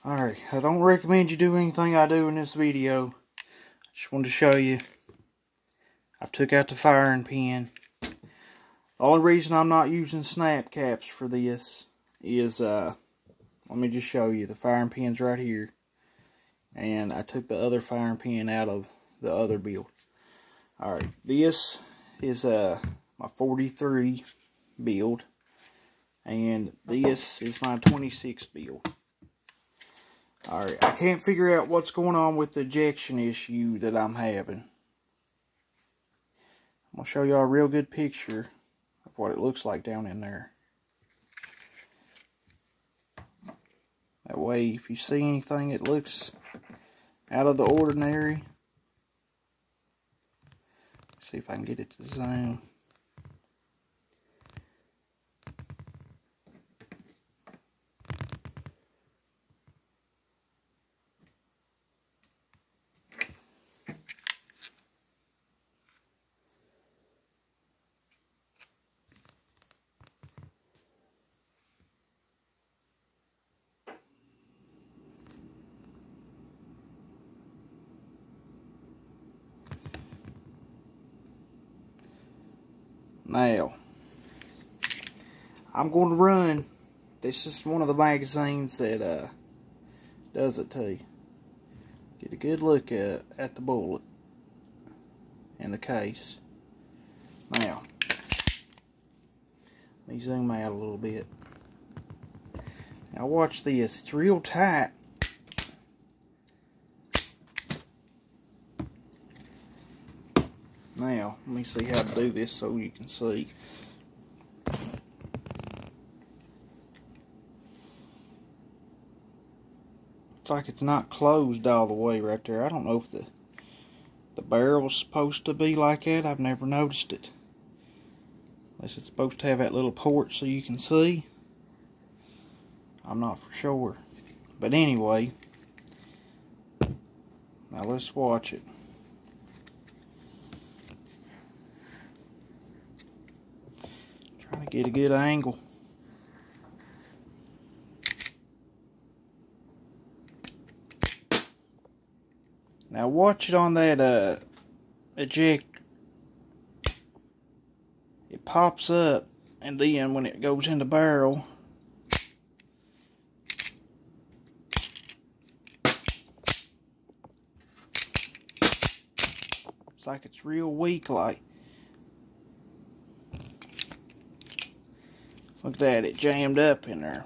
Alright, I don't recommend you do anything I do in this video. Just wanted to show you. I've took out the firing pin. The only reason I'm not using snap caps for this is, let me just show you. The firing pin's right here. And I took the other firing pin out of the other build. Alright, this is my 43 build. And this is my 26 build. Alright, I can't figure out what's going on with the ejection issue that I'm having. I'm going to show you a real good picture of what it looks like down in there. That way, if you see anything that looks out of the ordinary, see if I can get it to zoom. Now, I'm going to run. This is one of the magazines that does it to you. Get a good look at the bullet and the case. Now, let me zoom out a little bit. Now watch this. It's real tight. Now, let me see how to do this so you can see. It's like it's not closed all the way right there. I don't know if the barrel's supposed to be like that. I've never noticed it. Unless it's supposed to have that little port so you can see. I'm not for sure. But anyway, now let's watch it. Trying to get a good angle. Now watch it on that ejector. It pops up, and then when it goes in the barrel, it's like it's real weak like. Look at that, it jammed up in there.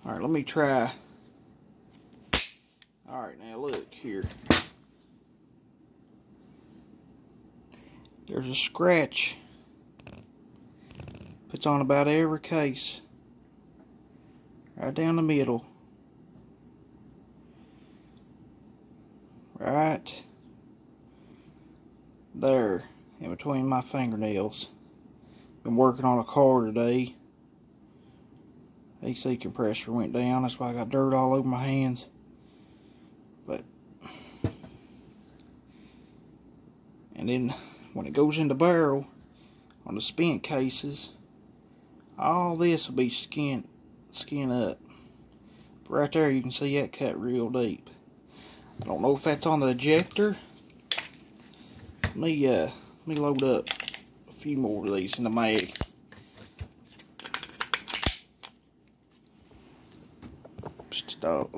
Alright, let me try. Alright, now look here. There's a scratch. Puts on about every case. Right down the middle. Right there, in between my fingernails. Been working on a car today. AC compressor went down, that's why I got dirt all over my hands. But, and then when it goes in the barrel, on the spent cases, all this will be skin up. But right there you can see that cut real deep. I don't know if that's on the ejector. Let me load up a few more of these in the mag.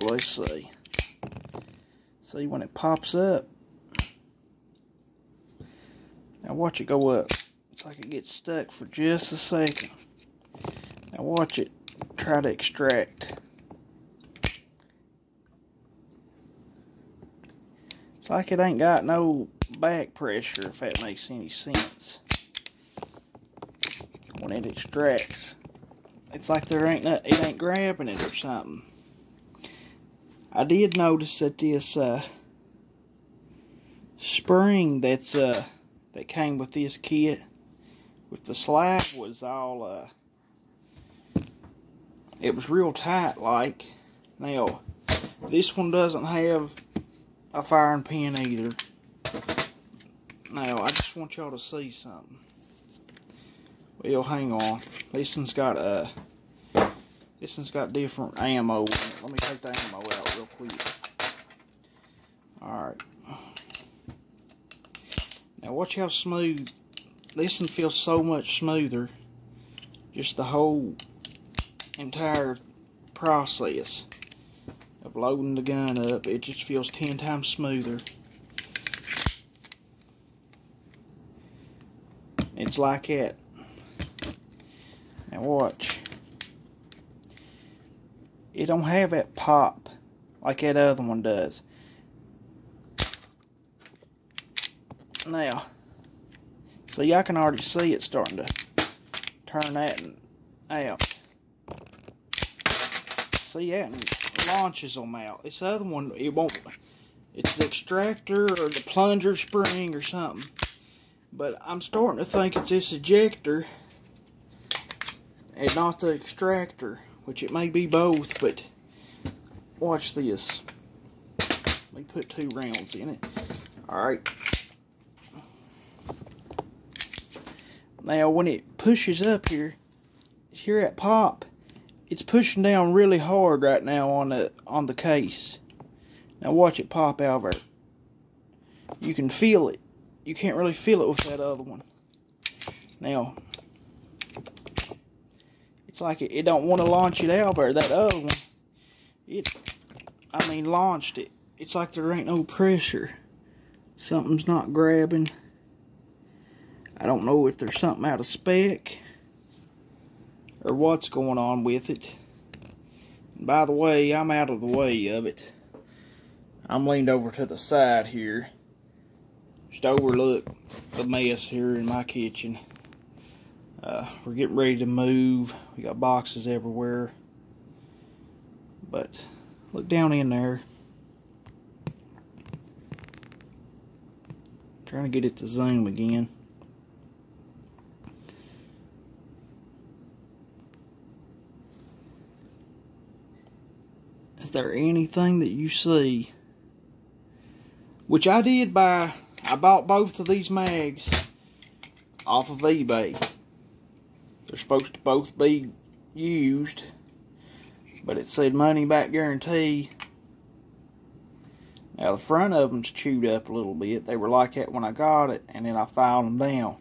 Let's see. See when it pops up. Now watch it go up. It's like it gets stuck for just a second. Now watch it try to extract. It's like it ain't got no back pressure, if that makes any sense. When it extracts, it's like it ain't grabbing it or something. I did notice that this spring that came with this kit, with the slab, was all it was real tight like. Now, this one doesn't have a firing pin either. Now, I just want y'all to see something. Well, hang on. This one's got different ammo in it. Let me take the ammo out real quick. Alright. Now watch how smooth. This one feels so much smoother. Just the whole entire process of loading the gun up. It just feels 10 times smoother. It's like that. Now watch. It don't have that pop like that other one does. Now, see, I can already see it starting to turn that out. See that? It launches them out. This other one, it won't. It's the extractor or the plunger spring or something. But I'm starting to think it's this ejector and not the extractor, which it may be both, but watch this. Let me put 2 rounds in it. Alright. Now when it pushes up here, hear that pop? It's pushing down really hard right now on the case. Now watch it pop out there. You can feel it. You can't really feel it with that other one. Now, it's like it don't want to launch it out there. That other one, launched it. It's like there ain't no pressure. Something's not grabbing. I don't know if there's something out of spec or what's going on with it. And by the way, I'm out of the way of it. I'm leaned over to the side here. Just overlook the mess here in my kitchen. We're getting ready to move. We got boxes everywhere. But look down in there. Trying to get it to zoom again. Is there anything that you see? Which I did buy. I bought both of these mags off of eBay. They're supposed to both be used, but it said money back guarantee. Now the front of them's chewed up a little bit. They were like that when I got it, and then I filed them down.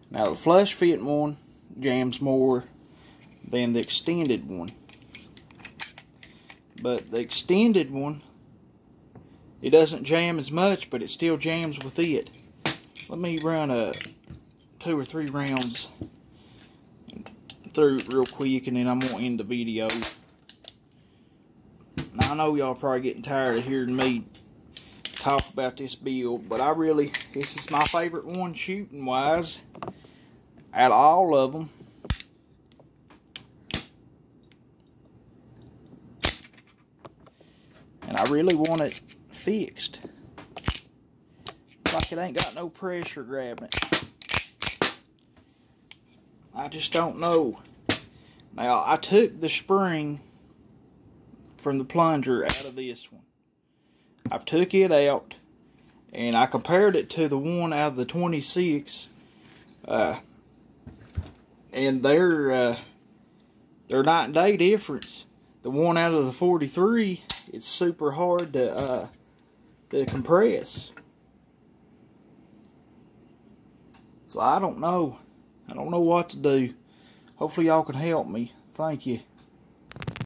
Now the flush fit one jams more than the extended one. But the extended one, it doesn't jam as much, but it still jams with it. Let me run 2 or 3 rounds through it real quick, and then I'm going to end the video. Now, I know y'all probably getting tired of hearing me talk about this build, but this is my favorite one shooting wise out of all of them. And I really want it fixed. Like it ain't got no pressure grabbing it. I just don't know. Now, I took the spring from the plunger out of this one. I've took it out, and I compared it to the one out of the 26. And they're night and day difference. The one out of the 43, it's super hard to compress. So I don't know. I don't know what to do. Hopefully y'all can help me. Thank you.